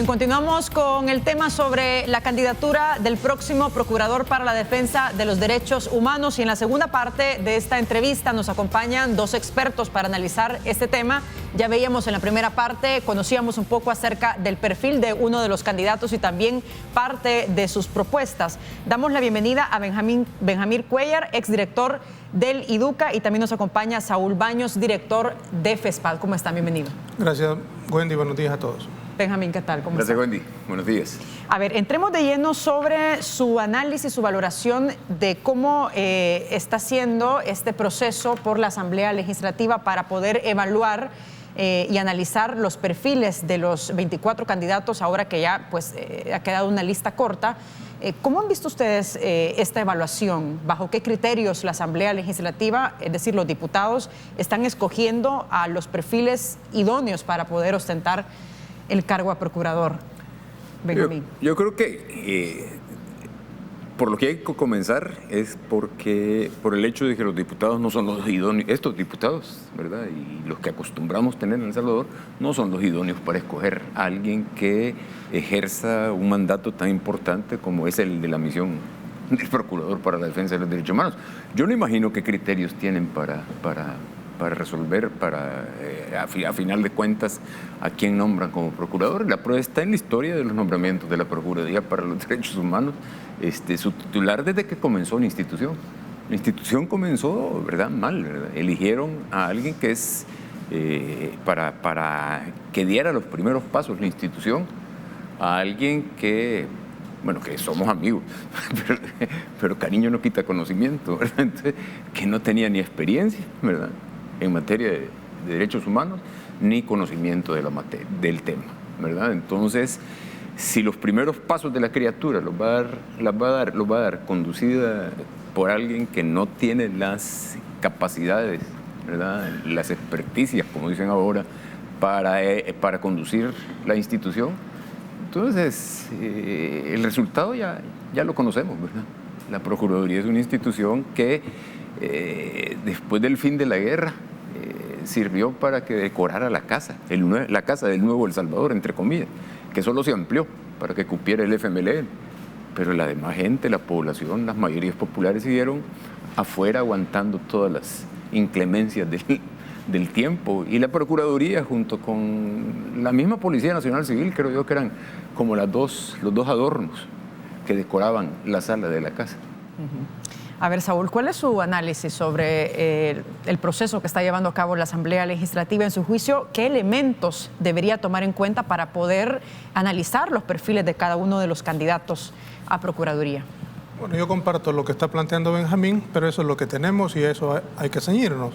Bien, continuamos con el tema sobre la candidatura del próximo procurador para la defensa de los derechos humanos, y en la segunda parte de esta entrevista nos acompañan dos expertos para analizar este tema. Ya veíamos en la primera parte, conocíamos un poco acerca del perfil de uno de los candidatos y también parte de sus propuestas. Damos la bienvenida a Benjamín Cuéllar, exdirector del IDUCA, y también nos acompaña Saúl Baños, director de FESPAD. ¿Cómo están? Bienvenido. Gracias, Wendy. Buenos días a todos. Benjamín, ¿qué tal? ¿Cómo Gracias, está? Wendy. Buenos días. A ver, entremos de lleno sobre su análisis, su valoración de cómo está siendo este proceso por la Asamblea Legislativa para poder evaluar y analizar los perfiles de los 24 candidatos, ahora que ya pues, ha quedado una lista corta. ¿Cómo han visto ustedes esta evaluación? ¿Bajo qué criterios la Asamblea Legislativa, es decir, los diputados, están escogiendo a los perfiles idóneos para poder ostentar el cargo a procurador? Benjamín. Yo creo que por lo que hay que comenzar es por el hecho de que los diputados no son los idóneos, estos diputados, ¿verdad? Y los que acostumbramos tener en El Salvador no son los idóneos para escoger a alguien que ejerza un mandato tan importante como es el de la misión del procurador para la defensa de los derechos humanos. Yo no imagino qué criterios tienen para resolver, a final de cuentas, a quién nombran como procurador. La prueba está en la historia de los nombramientos de la Procuraduría para los Derechos Humanos. Su titular desde que comenzó la institución. La institución comenzó, ¿verdad?, mal, ¿verdad? Eligieron a alguien que es para que diera los primeros pasos la institución, a alguien que, bueno, que somos amigos, pero cariño no quita conocimiento, ¿verdad? Entonces, que no tenía ni experiencia, ¿verdad?, en materia de derechos humanos, ni conocimiento de del tema, ¿verdad? Entonces, si los primeros pasos de la criatura los va a dar conducida por alguien que no tiene las capacidades, ¿verdad?, las experticias, como dicen ahora, para conducir la institución, entonces el resultado ya lo conocemos, ¿verdad? La Procuraduría es una institución que después del fin de la guerra sirvió para que decorara la casa del nuevo El Salvador, entre comillas, que solo se amplió para que cupiera el FMLN, pero la demás gente, la población, las mayorías populares siguieron afuera aguantando todas las inclemencias del tiempo, y la Procuraduría junto con la misma Policía Nacional Civil, creo yo que eran como los dos adornos que decoraban la sala de la casa. A ver, Saúl, ¿cuál es su análisis sobre el proceso que está llevando a cabo la Asamblea Legislativa? En su juicio, ¿qué elementos debería tomar en cuenta para poder analizar los perfiles de cada uno de los candidatos a Procuraduría? Bueno, yo comparto lo que está planteando Benjamín, pero eso es lo que tenemos y eso hay que ceñirnos.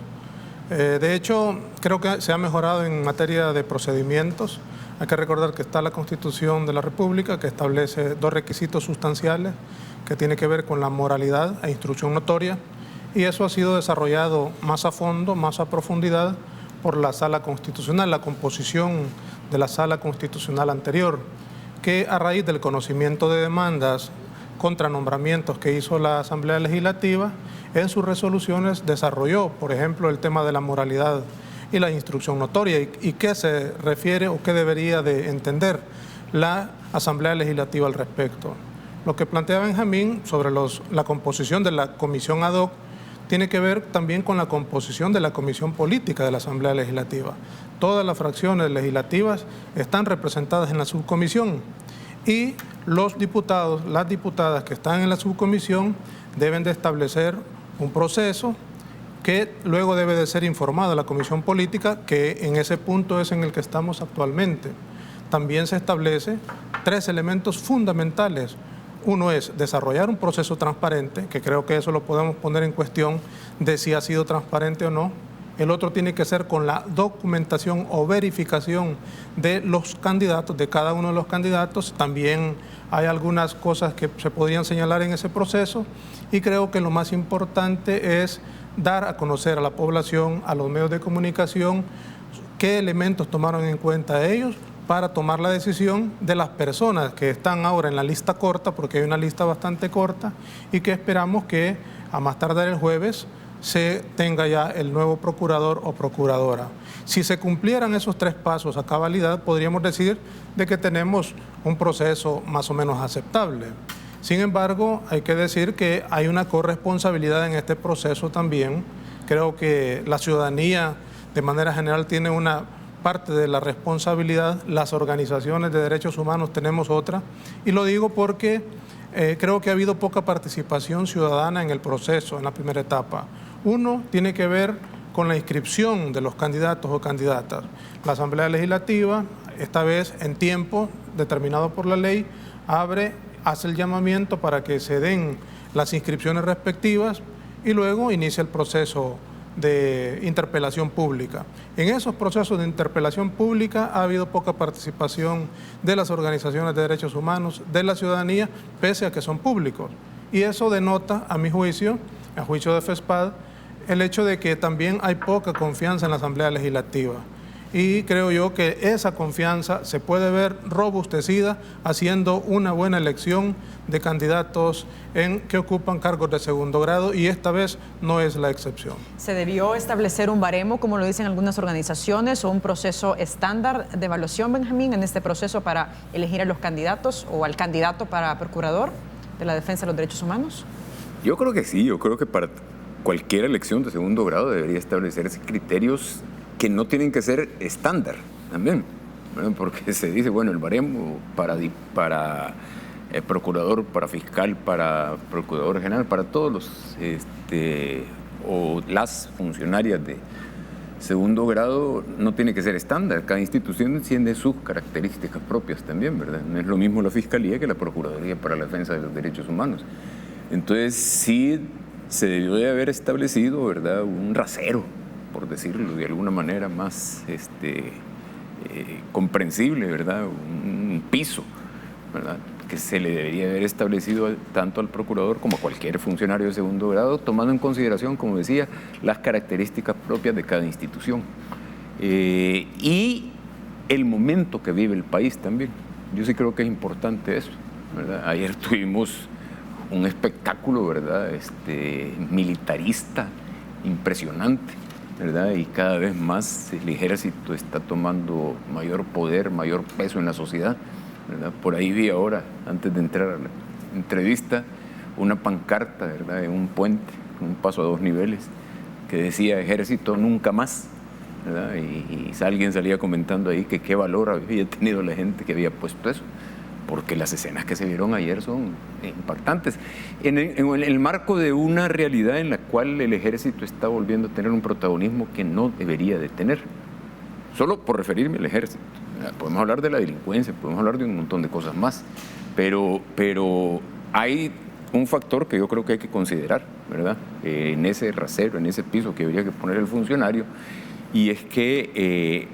De hecho, creo que se ha mejorado en materia de procedimientos. Hay que recordar que está la Constitución de la República, que establece dos requisitos sustanciales, que tiene que ver con la moralidad e instrucción notoria, y eso ha sido desarrollado más a fondo, más a profundidad por la Sala Constitucional, la composición de la Sala Constitucional anterior, que a raíz del conocimiento de demandas contra nombramientos que hizo la Asamblea Legislativa, en sus resoluciones desarrolló, por ejemplo, el tema de la moralidad y la instrucción notoria, y qué se refiere o qué debería de entender la Asamblea Legislativa al respecto. Lo que plantea Benjamín sobre la composición de la comisión ad hoc tiene que ver también con la composición de la comisión política de la Asamblea Legislativa. Todas las fracciones legislativas están representadas en la subcomisión, y los diputados, las diputadas que están en la subcomisión deben de establecer un proceso que luego debe de ser informado a la comisión política, que en ese punto es en el que estamos actualmente. También se establece 3 elementos fundamentales. Uno es desarrollar un proceso transparente, que creo que eso lo podemos poner en cuestión de si ha sido transparente o no. El otro tiene que ser con la documentación o verificación de los candidatos, de cada uno de los candidatos. También hay algunas cosas que se podrían señalar en ese proceso, y creo que lo más importante es dar a conocer a la población, a los medios de comunicación, qué elementos tomaron en cuenta ellos para tomar la decisión de las personas que están ahora en la lista corta, porque hay una lista bastante corta, y que esperamos que a más tardar el jueves se tenga ya el nuevo procurador o procuradora. Si se cumplieran esos 3 pasos a cabalidad, podríamos decir de que tenemos un proceso más o menos aceptable. Sin embargo, hay que decir que hay una corresponsabilidad en este proceso también. Creo que la ciudadanía de manera general tiene una parte de la responsabilidad, las organizaciones de derechos humanos tenemos otra, y lo digo porque creo que ha habido poca participación ciudadana en el proceso, en la primera etapa. Uno tiene que ver con la inscripción de los candidatos o candidatas. La Asamblea Legislativa, esta vez en tiempo determinado por la ley, hace el llamamiento para que se den las inscripciones respectivas y luego inicia el proceso de interpelación pública. En esos procesos de interpelación pública ha habido poca participación de las organizaciones de derechos humanos, de la ciudadanía, pese a que son públicos. Y eso denota, a mi juicio, a juicio de FESPAD, el hecho de que también hay poca confianza en la Asamblea Legislativa. Y creo yo que esa confianza se puede ver robustecida haciendo una buena elección de candidatos que ocupan cargos de segundo grado, y esta vez no es la excepción. ¿Se debió establecer un baremo, como lo dicen algunas organizaciones, o un proceso estándar de evaluación, Benjamín, en este proceso para elegir a los candidatos o al candidato para procurador de la defensa de los derechos humanos? Yo creo que sí, yo creo que para cualquier elección de segundo grado debería establecerse criterios que no tienen que ser estándar también, ¿verdad? Porque se dice, bueno, el baremo para procurador, para fiscal, para procurador general, para todos los o las funcionarias de segundo grado no tiene que ser estándar. Cada institución tiene sus características propias también, ¿verdad? No es lo mismo la Fiscalía que la Procuraduría para la Defensa de los Derechos Humanos. Entonces sí se debió de haber establecido, ¿verdad?, un rasero, por decirlo de alguna manera más comprensible, ¿verdad?, un piso, ¿verdad?, que se le debería haber establecido tanto al procurador como a cualquier funcionario de segundo grado, tomando en consideración, como decía, las características propias de cada institución. Y el momento que vive el país también. Yo sí creo que es importante eso, ¿verdad? Ayer tuvimos un espectáculo, ¿verdad?, militarista impresionante, ¿verdad? Y cada vez más el ejército está tomando mayor poder, mayor peso en la sociedad, ¿verdad? Por ahí vi ahora, antes de entrar a la entrevista, una pancarta, ¿verdad?, en un puente, un paso a 2 niveles, que decía "Ejército nunca más", ¿verdad? Y alguien salía comentando ahí que qué valor había tenido la gente que había puesto eso, porque las escenas que se vieron ayer son impactantes. En el marco de una realidad en la cual el ejército está volviendo a tener un protagonismo que no debería de tener. Solo por referirme al ejército. Podemos hablar de la delincuencia, podemos hablar de un montón de cosas más, pero hay un factor que yo creo que hay que considerar, ¿verdad?, en ese rasero, en ese piso que habría que poner el funcionario, y es que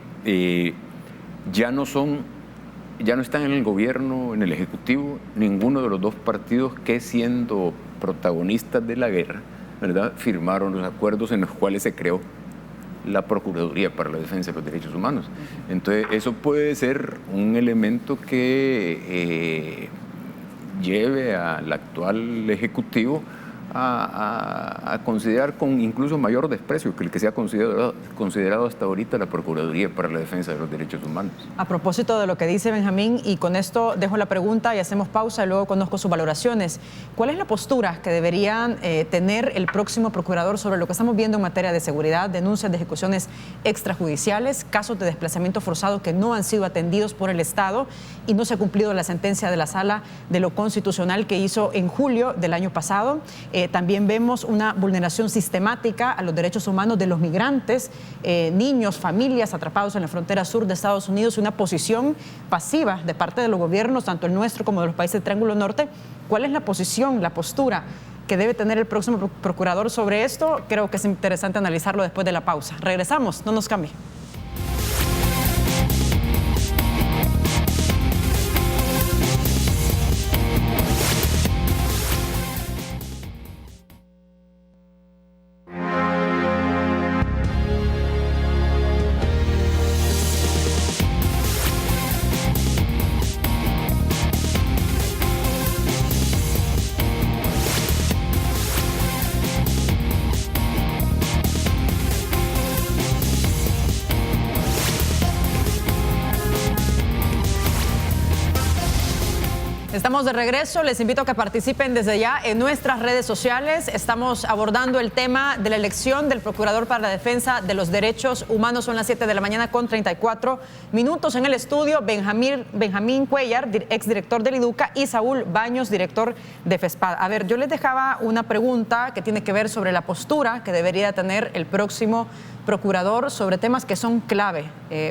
ya no están en el gobierno, en el ejecutivo, ninguno de los dos partidos que, siendo protagonistas de la guerra, ¿verdad?, firmaron los acuerdos en los cuales se creó la Procuraduría para la Defensa de los Derechos Humanos. Entonces, eso puede ser un elemento que lleve al actual ejecutivo a considerar con incluso mayor desprecio que el que se ha considerado hasta ahorita la Procuraduría para la Defensa de los Derechos Humanos. A propósito de lo que dice Benjamín, y con esto dejo la pregunta y hacemos pausa y luego conozco sus valoraciones, ¿cuál es la postura que deberían tener el próximo procurador sobre lo que estamos viendo en materia de seguridad, denuncias de ejecuciones extrajudiciales, casos de desplazamiento forzado que no han sido atendidos por el Estado y no se ha cumplido la sentencia de la Sala de lo Constitucional que hizo en julio del año pasado? También vemos una vulneración sistemática a los derechos humanos de los migrantes, niños, familias atrapados en la frontera sur de Estados Unidos, una posición pasiva de parte de los gobiernos, tanto el nuestro como de los países del Triángulo Norte. ¿Cuál es la posición, la postura que debe tener el próximo procurador sobre esto? Creo que es interesante analizarlo después de la pausa. Regresamos, no nos cambie. Estamos de regreso, les invito a que participen desde ya en nuestras redes sociales. Estamos abordando el tema de la elección del Procurador para la Defensa de los Derechos Humanos. Son las 7 de la mañana con 34 minutos. En el estudio, Benjamín Cuellar, exdirector del IDUCA, y Saúl Baños, director de FESPAD. A ver, yo les dejaba una pregunta que tiene que ver sobre la postura que debería tener el próximo procurador sobre temas que son clave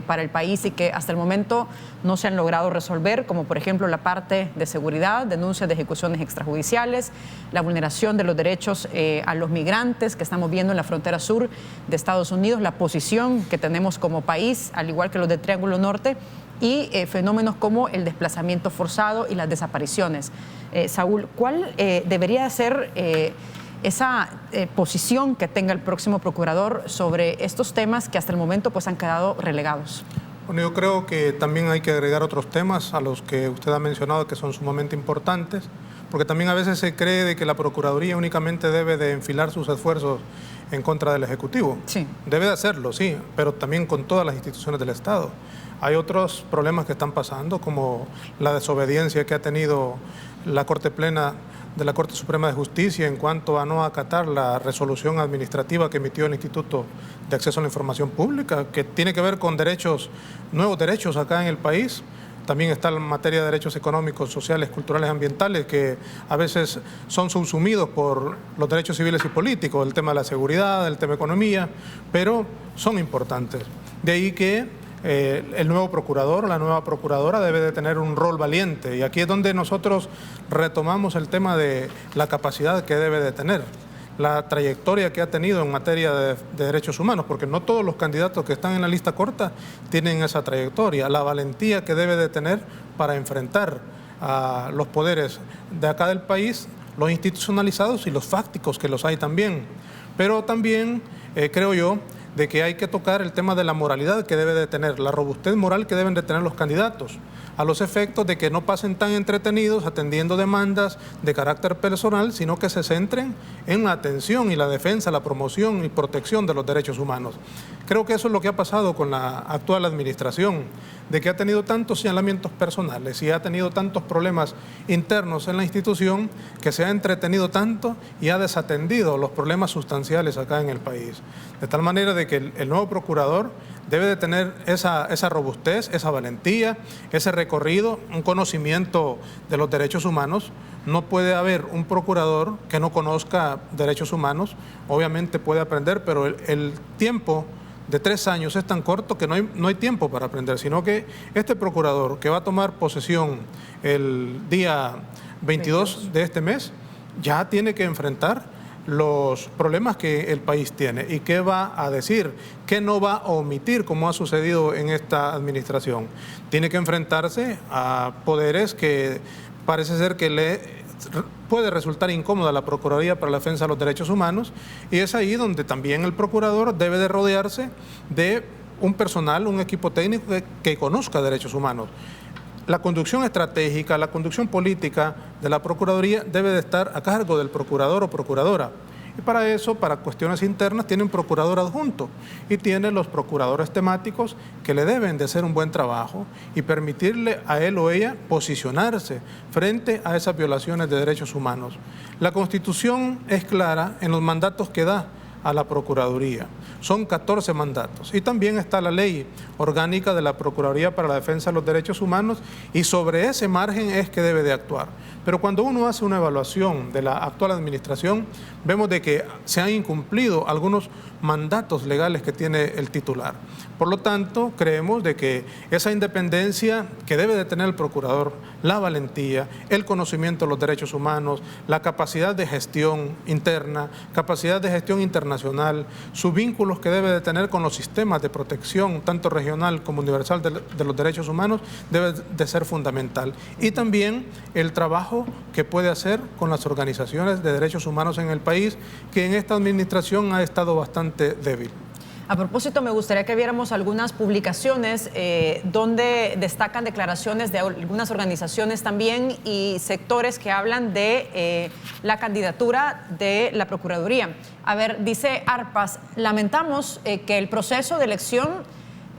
para el país y que hasta el momento no se han logrado resolver, como por ejemplo la parte de seguridad, denuncias de ejecuciones extrajudiciales, la vulneración de los derechos a los migrantes que estamos viendo en la frontera sur de Estados Unidos, la posición que tenemos como país, al igual que los del Triángulo Norte, y fenómenos como el desplazamiento forzado y las desapariciones. Saúl, ¿cuál debería ser esa posición que tenga el próximo procurador sobre estos temas que hasta el momento pues han quedado relegados? Bueno, yo creo que también hay que agregar otros temas a los que usted ha mencionado que son sumamente importantes, porque también a veces se cree de que la Procuraduría únicamente debe de enfilar sus esfuerzos en contra del Ejecutivo. Sí. Debe de hacerlo, sí, pero también con todas las instituciones del Estado. Hay otros problemas que están pasando, como la desobediencia que ha tenido la Corte Plena de la Corte Suprema de Justicia en cuanto a no acatar la resolución administrativa que emitió el Instituto de Acceso a la Información Pública, que tiene que ver con derechos, nuevos derechos acá en el país. También está la materia de derechos económicos, sociales, culturales, ambientales, que a veces son subsumidos por los derechos civiles y políticos, el tema de la seguridad, el tema de economía, pero son importantes. De ahí que el nuevo procurador, la nueva procuradora debe de tener un rol valiente, y aquí es donde nosotros retomamos el tema de la capacidad que debe de tener, la trayectoria que ha tenido en materia de derechos humanos, porque no todos los candidatos que están en la lista corta tienen esa trayectoria, la valentía que debe de tener para enfrentar a los poderes de acá del país, los institucionalizados y los fácticos, que los hay también. Pero también creo yo de que hay que tocar el tema de la moralidad que debe de tener, la robustez moral que deben de tener los candidatos, a los efectos de que no pasen tan entretenidos atendiendo demandas de carácter personal, sino que se centren en la atención y la defensa, la promoción y protección de los derechos humanos. Creo que eso es lo que ha pasado con la actual administración, de que ha tenido tantos señalamientos personales y ha tenido tantos problemas internos en la institución, que se ha entretenido tanto y ha desatendido los problemas sustanciales acá en el país. De tal manera de que el nuevo procurador debe de tener esa robustez, esa valentía, ese recorrido, un conocimiento de los derechos humanos. No puede haber un procurador que no conozca derechos humanos. Obviamente puede aprender, pero el tiempo de 3 años es tan corto que no hay tiempo para aprender, sino que este procurador que va a tomar posesión el día 22 de este mes ya tiene que enfrentar los problemas que el país tiene y qué va a decir, qué no va a omitir, como ha sucedido en esta administración. Tiene que enfrentarse a poderes que parece ser que le puede resultar incómoda la Procuraduría para la Defensa de los Derechos Humanos, y es ahí donde también el procurador debe de rodearse de un personal, un equipo técnico que conozca derechos humanos. La conducción estratégica, la conducción política de la Procuraduría debe de estar a cargo del procurador o procuradora. Y para eso, para cuestiones internas, tiene un procurador adjunto y tiene los procuradores temáticos que le deben de hacer un buen trabajo y permitirle a él o ella posicionarse frente a esas violaciones de derechos humanos. La Constitución es clara en los mandatos que da a la Procuraduría. Son 14 mandatos. Y también está la ley orgánica de la Procuraduría para la Defensa de los Derechos Humanos, y sobre ese margen es que debe de actuar. Pero cuando uno hace una evaluación de la actual administración, vemos de que se han incumplido algunos mandatos legales que tiene el titular. Por lo tanto, creemos de que esa independencia que debe de tener el procurador, la valentía, el conocimiento de los derechos humanos, la capacidad de gestión interna, capacidad de gestión internacional, sus vínculos que debe de tener con los sistemas de protección, tanto regional como universal de los derechos humanos, debe de ser fundamental. Y también el trabajo que puede hacer con las organizaciones de derechos humanos en el país, que en esta administración ha estado bastante débil. A propósito, me gustaría que viéramos algunas publicaciones donde destacan declaraciones de algunas organizaciones también y sectores que hablan de la candidatura de la Procuraduría. A ver, dice Arpas, lamentamos que el proceso de elección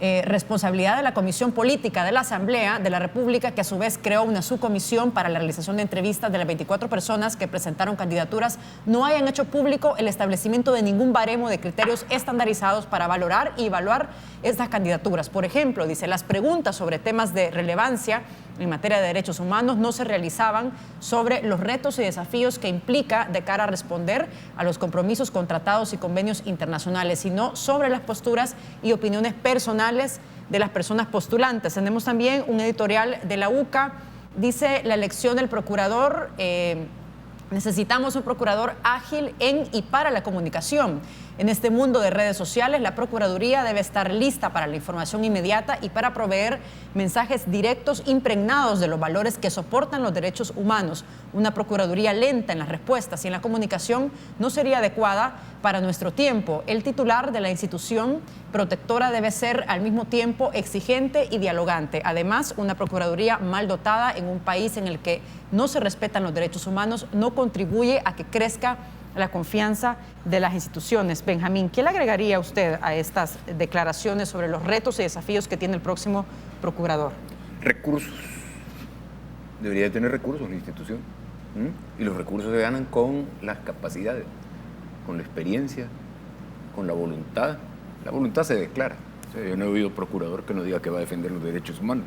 responsabilidad de la Comisión Política de la Asamblea de la República, que a su vez creó una subcomisión para la realización de entrevistas de las 24 personas que presentaron candidaturas, no hayan hecho público el establecimiento de ningún baremo de criterios estandarizados para valorar y evaluar estas candidaturas. Por ejemplo, dice, las preguntas sobre temas de relevancia en materia de derechos humanos no se realizaban sobre los retos y desafíos que implica de cara a responder a los compromisos contratados y convenios internacionales, sino sobre las posturas y opiniones personales de las personas postulantes. Tenemos también un editorial de la UCA, dice, la elección del procurador, necesitamos un procurador ágil en y para la comunicación. En este mundo de redes sociales, la Procuraduría debe estar lista para la información inmediata y para proveer mensajes directos impregnados de los valores que soportan los derechos humanos. Una Procuraduría lenta en las respuestas y en la comunicación no sería adecuada para nuestro tiempo. El titular de la institución protectora debe ser al mismo tiempo exigente y dialogante. Además, una Procuraduría mal dotada en un país en el que no se respetan los derechos humanos no contribuye a que crezca la confianza de las instituciones. Benjamín, ¿qué le agregaría usted a estas declaraciones sobre los retos y desafíos que tiene el próximo procurador? Recursos. Debería de tener recursos la institución. Y los recursos se ganan con las capacidades, con la experiencia, con la voluntad. La voluntad se declara. O sea, yo no he oído procurador que no diga que va a defender los derechos humanos,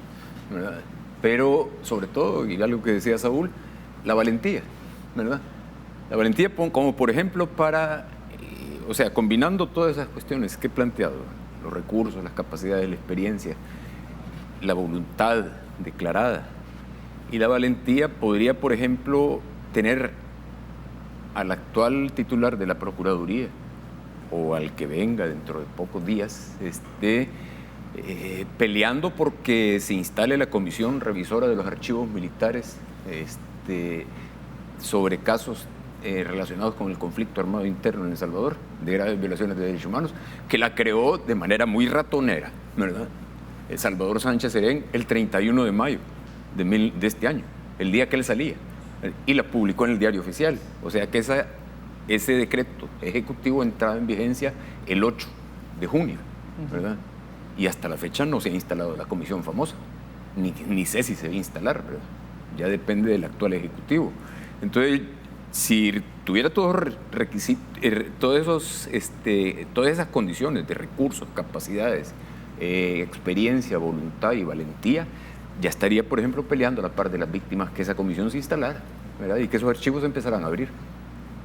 ¿verdad? Pero, sobre todo, y algo que decía Saúl, la valentía, ¿verdad? La valentía, como por ejemplo para, o sea, combinando todas esas cuestiones que he planteado, los recursos, las capacidades, la experiencia, la voluntad declarada y la valentía, podría, por ejemplo, tener al actual titular de la Procuraduría o al que venga dentro de pocos días, peleando porque se instale la comisión revisora de los archivos militares sobre casos relacionados con el conflicto armado interno en El Salvador, de graves violaciones de derechos humanos, que la creó de manera muy ratonera, ¿verdad? Salvador Sánchez Serén el 31 de mayo de este año, el día que él salía, y la publicó en el Diario Oficial. O sea que ese decreto ejecutivo entraba en vigencia el 8 de junio, ¿verdad? Y hasta la fecha no se ha instalado la comisión famosa, ni sé si se va a instalar, ¿verdad? Ya depende del actual ejecutivo. Entonces, si tuviera todos los requisitos, todas esas condiciones de recursos, capacidades, experiencia, voluntad y valentía, ya estaría, por ejemplo, peleando a la par de las víctimas que esa comisión se instalara, ¿verdad? Y que esos archivos se empezaran a abrir,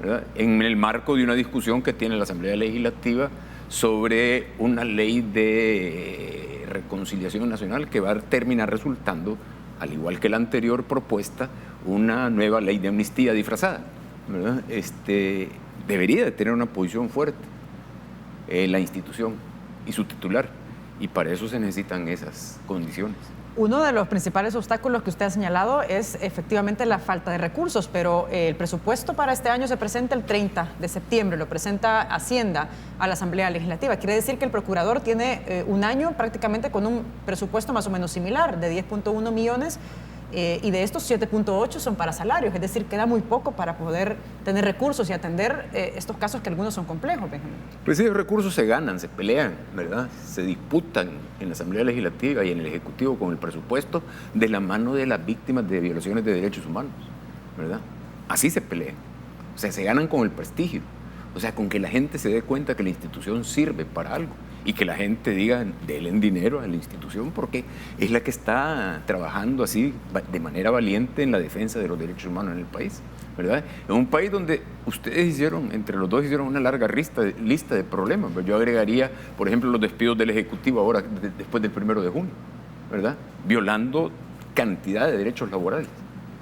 ¿verdad? En el marco de una discusión que tiene la Asamblea Legislativa sobre una ley de reconciliación nacional que va a terminar resultando, al igual que la anterior propuesta, una nueva ley de amnistía disfrazada, ¿verdad? Debería de tener una posición fuerte la institución y su titular, y para eso se necesitan esas condiciones. Uno de los principales obstáculos que usted ha señalado es efectivamente la falta de recursos, pero el presupuesto para este año se presenta el 30 de septiembre, lo presenta Hacienda a la Asamblea Legislativa. Quiere decir que el procurador tiene un año prácticamente con un presupuesto más o menos similar, de 10.1 millones, y de estos 7.8 son para salarios, es decir, queda muy poco para poder tener recursos y atender estos casos que algunos son complejos, Benjamín. Pues sí, los recursos se ganan, se pelean, ¿verdad? Se disputan en la Asamblea Legislativa y en el Ejecutivo con el presupuesto de la mano de las víctimas de violaciones de derechos humanos, ¿verdad? Así se pelean. O sea, se ganan con el prestigio, o sea, con que la gente se dé cuenta que la institución sirve para algo y que la gente diga, denle dinero a la institución porque es la que está trabajando así de manera valiente en la defensa de los derechos humanos en el país, ¿verdad? En un país donde ustedes entre los dos hicieron una larga lista de problemas. Yo agregaría, por ejemplo, los despidos del Ejecutivo ahora, después del 1 de junio, ¿verdad? Violando cantidad de derechos laborales.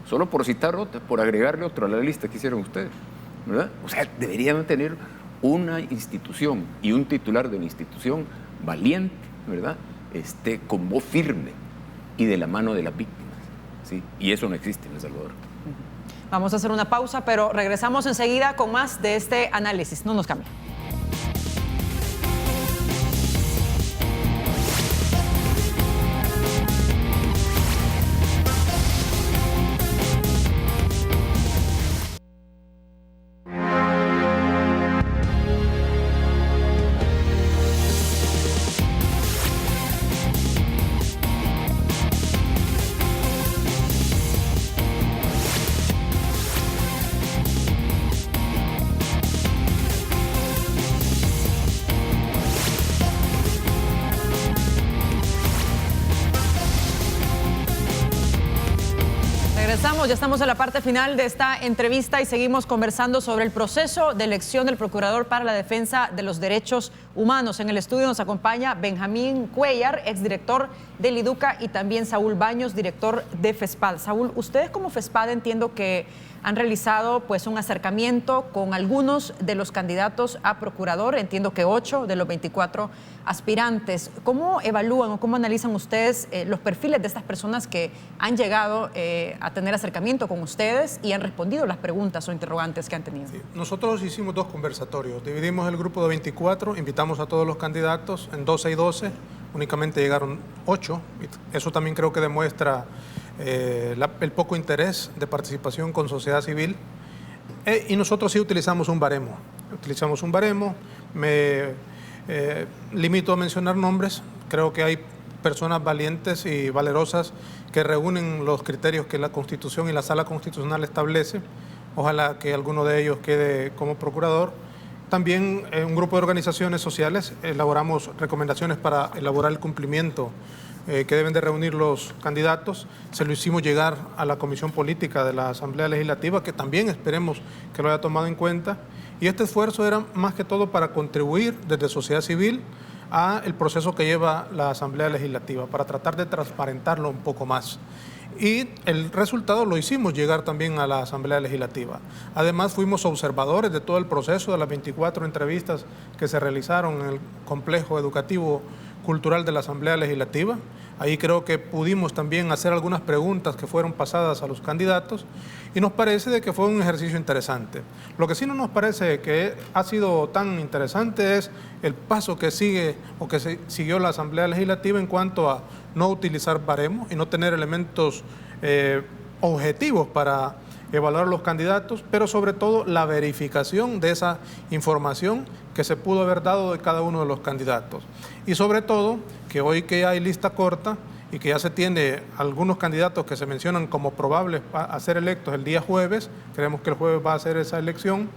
Solo por citar otra, por agregarle otro a la lista que hicieron ustedes, ¿verdad? O sea, deberían tener una institución y un titular de una institución valiente, ¿verdad? Con voz firme y de la mano de las víctimas, ¿sí? Y eso no existe en El Salvador. Vamos a hacer una pausa, pero regresamos enseguida con más de este análisis. No nos cambien. ya estamos en la parte final de esta entrevista y seguimos conversando sobre el proceso de elección del Procurador para la Defensa de los Derechos Humanos. En el estudio nos acompaña Benjamín Cuellar, exdirector del IDUCA, y también Saúl Baños, director de FESPAD. Saúl, ustedes como FESPAD entiendo que han realizado pues un acercamiento con algunos de los candidatos a procurador, entiendo que 8 de los 24 aspirantes. ¿Cómo evalúan o cómo analizan ustedes los perfiles de estas personas que han llegado a tener acercamiento con ustedes y han respondido las preguntas o interrogantes que han tenido? Sí, nosotros hicimos 2 conversatorios, dividimos el grupo de 24, invitamos a todos los candidatos en 12 y 12, únicamente llegaron 8, eso también creo que demuestra el poco interés de participación con sociedad civil, y nosotros sí utilizamos un baremo, me limito a mencionar nombres, creo que hay personas valientes y valerosas que reúnen los criterios que la Constitución y la Sala Constitucional establece, ojalá que alguno de ellos quede como procurador. También un grupo de organizaciones sociales elaboramos recomendaciones para elaborar el cumplimiento que deben de reunir los candidatos. Se lo hicimos llegar a la Comisión Política de la Asamblea Legislativa, que también esperemos que lo haya tomado en cuenta. Y este esfuerzo era más que todo para contribuir desde sociedad civil a el proceso que lleva la Asamblea Legislativa, para tratar de transparentarlo un poco más. Y el resultado lo hicimos llegar también a la Asamblea Legislativa. Además, fuimos observadores de todo el proceso de las 24 entrevistas que se realizaron en el complejo educativo cultural de la Asamblea Legislativa. Ahí creo que pudimos también hacer algunas preguntas que fueron pasadas a los candidatos y nos parece de que fue un ejercicio interesante. Lo que sí no nos parece que ha sido tan interesante es el paso que sigue o que siguió la Asamblea Legislativa en cuanto a no utilizar baremos y no tener elementos objetivos para evaluar los candidatos, pero sobre todo la verificación de esa información que se pudo haber dado de cada uno de los candidatos. Y sobre todo, que hoy que hay lista corta y que ya se tiene algunos candidatos que se mencionan como probables a ser electos el día jueves, creemos que el jueves va a ser esa elección,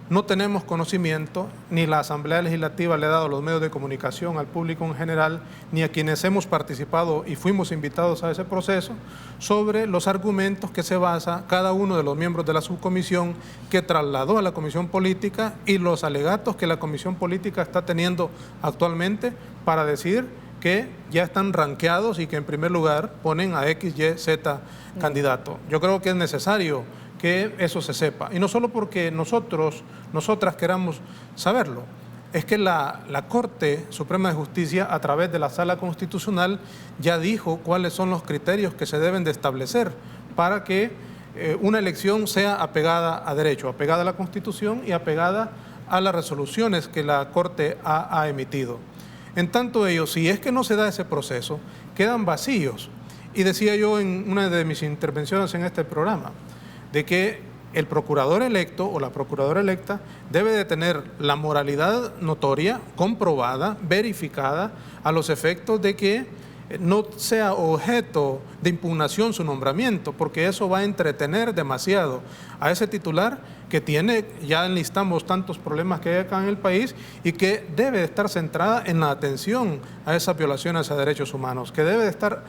no tenemos conocimiento, ni la Asamblea Legislativa le ha dado a los medios de comunicación, al público en general, ni a quienes hemos participado y fuimos invitados a ese proceso, sobre los argumentos que se basa cada uno de los miembros de la subcomisión que trasladó a la Comisión Política y los alegatos que la Comisión Política está teniendo actualmente para decir que ya están ranqueados y que en primer lugar ponen a X, Y, Z candidato. Yo creo que es necesario que eso se sepa. Y no solo porque nosotras queramos saberlo, es que la Corte Suprema de Justicia, a través de la Sala Constitucional, ya dijo cuáles son los criterios que se deben de establecer para que una elección sea apegada a derecho, apegada a la Constitución y apegada a las resoluciones que la Corte ha emitido. En tanto ello, si es que no se da ese proceso, quedan vacíos. Y decía yo en una de mis intervenciones en este programa, de que el procurador electo o la procuradora electa debe de tener la moralidad notoria, comprobada, verificada, a los efectos de que no sea objeto de impugnación su nombramiento, porque eso va a entretener demasiado a ese titular que tiene, ya enlistamos tantos problemas que hay acá en el país y que debe de estar centrada en la atención a esas violaciones a derechos humanos, que debe de estar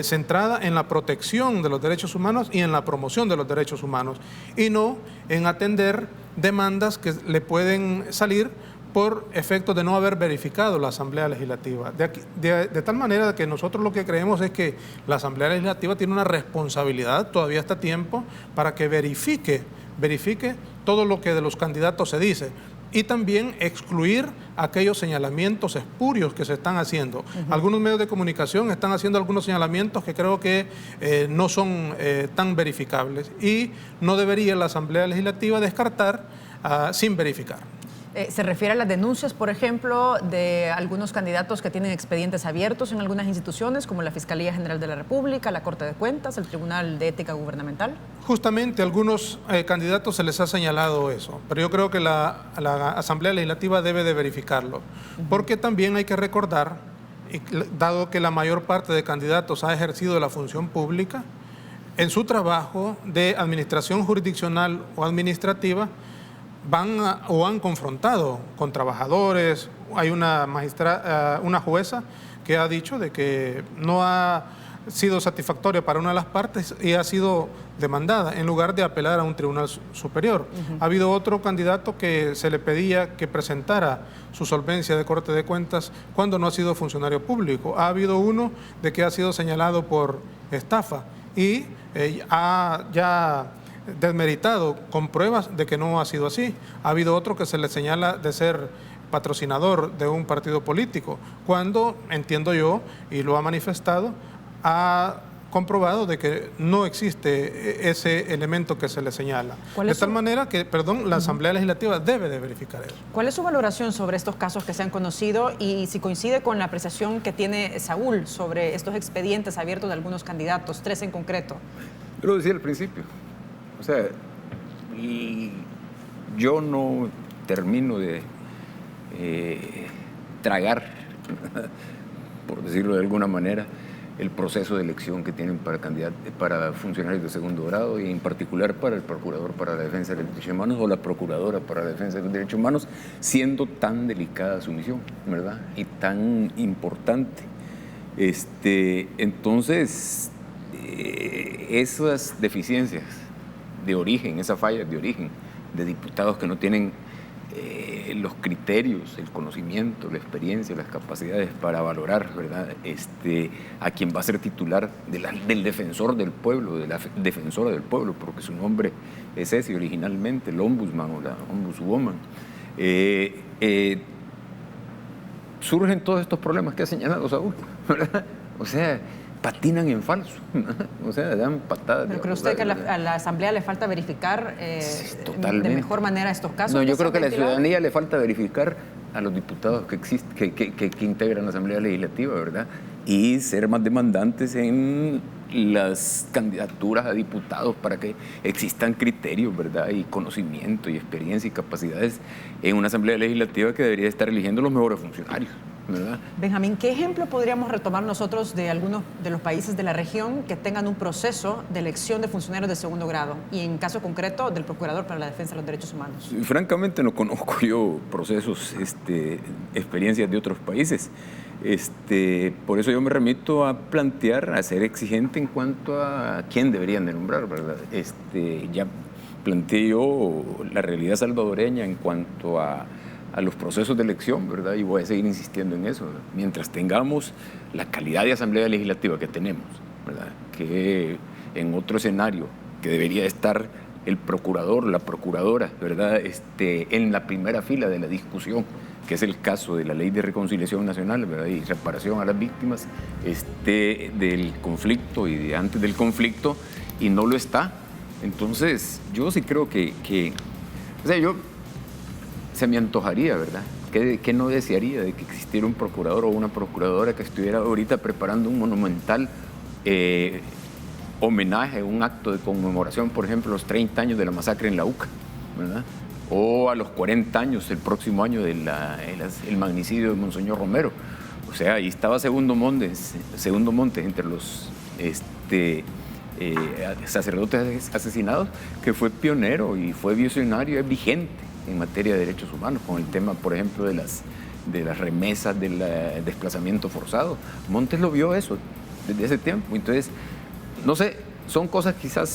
centrada en la protección de los derechos humanos y en la promoción de los derechos humanos, y no en atender demandas que le pueden salir por efecto de no haber verificado la Asamblea Legislativa. De tal manera que nosotros lo que creemos es que la Asamblea Legislativa tiene una responsabilidad, todavía está a tiempo, para que verifique todo lo que de los candidatos se dice y también excluir aquellos señalamientos espurios que se están haciendo. Algunos medios de comunicación están haciendo algunos señalamientos que creo que no son tan verificables y no debería la Asamblea Legislativa descartar sin verificar. ¿Se refiere a las denuncias, por ejemplo, de algunos candidatos que tienen expedientes abiertos en algunas instituciones, como la Fiscalía General de la República, la Corte de Cuentas, el Tribunal de Ética Gubernamental? Justamente a algunos candidatos se les ha señalado eso, pero yo creo que la Asamblea Legislativa debe de verificarlo, porque también hay que recordar, dado que la mayor parte de candidatos ha ejercido la función pública, en su trabajo de administración jurisdiccional o administrativa, han confrontado con trabajadores. Hay una jueza que ha dicho de que no ha sido satisfactoria para una de las partes y ha sido demandada en lugar de apelar a un tribunal superior. Ha habido otro candidato que se le pedía que presentara su solvencia de Corte de Cuentas cuando no ha sido funcionario público. Ha habido uno de que ha sido señalado por estafa y ha ya desmeritado con pruebas de que no ha sido así. Ha habido otro que se le señala de ser patrocinador de un partido político, cuando, entiendo yo, y lo ha manifestado, ha comprobado de que no existe ese elemento que se le señala. De tal manera que, la Asamblea Legislativa debe de verificar eso. ¿Cuál es su valoración sobre estos casos que se han conocido y si coincide con la apreciación que tiene Saúl sobre estos expedientes abiertos de algunos candidatos, 3 en concreto? Yo lo decía al principio. O sea, yo no termino de tragar, por decirlo de alguna manera, el proceso de elección que tienen para funcionarios de segundo grado y en particular para el procurador para la defensa de los derechos humanos o la procuradora para la defensa de los derechos humanos, siendo tan delicada su misión, ¿verdad? Y tan importante. Entonces, esas deficiencias de origen, esas fallas de origen de diputados que no tienen los criterios, el conocimiento, la experiencia, las capacidades para valorar, ¿verdad? A quien va a ser titular del defensor del pueblo, de la defensora del pueblo, porque su nombre es ese originalmente, el ombudsman o la ombudswoman. Surgen todos estos problemas que ha señalado Saúl, ¿verdad? O sea, patinan en falso, o sea, dan patadas. ¿Pero cree usted que a la Asamblea le falta verificar de mejor manera estos casos? No, yo creo que a la ciudadanía le falta verificar a los diputados que integran la Asamblea Legislativa, ¿verdad? Y ser más demandantes en las candidaturas a diputados para que existan criterios, ¿verdad? Y conocimiento y experiencia y capacidades en una Asamblea Legislativa que debería estar eligiendo los mejores funcionarios, ¿verdad? Benjamín, ¿qué ejemplo podríamos retomar nosotros de algunos de los países de la región que tengan un proceso de elección de funcionarios de segundo grado y en caso concreto del Procurador para la Defensa de los Derechos Humanos? Francamente no conozco yo procesos, experiencias de otros países. Por eso yo me remito a plantear, a ser exigente en cuanto a quién deberían de nombrar, ¿verdad? Ya planteé yo la realidad salvadoreña en cuanto a los procesos de elección, ¿verdad? Y voy a seguir insistiendo en eso, ¿verdad? Mientras tengamos la calidad de Asamblea Legislativa que tenemos, ¿verdad? Que en otro escenario que debería estar el procurador, la procuradora, ¿verdad? En la primera fila de la discusión, que es el caso de la Ley de Reconciliación Nacional, ¿verdad? Y reparación a las víctimas del conflicto y de antes del conflicto, y no lo está. Entonces, yo sí creo que o sea, se me antojaría, ¿verdad? ¿Qué no desearía de que existiera un procurador o una procuradora que estuviera ahorita preparando un monumental homenaje, un acto de conmemoración, por ejemplo, los 30 años de la masacre en la UCA, ¿verdad? O a los 40 años, el próximo año, del magnicidio de Monseñor Romero. O sea, ahí estaba Segundo Montes entre los sacerdotes asesinados, que fue pionero y fue visionario, es vigente en materia de derechos humanos, con el tema, por ejemplo, de las remesas, del desplazamiento forzado. Montes lo vio eso desde ese tiempo. Entonces, no sé, son cosas quizás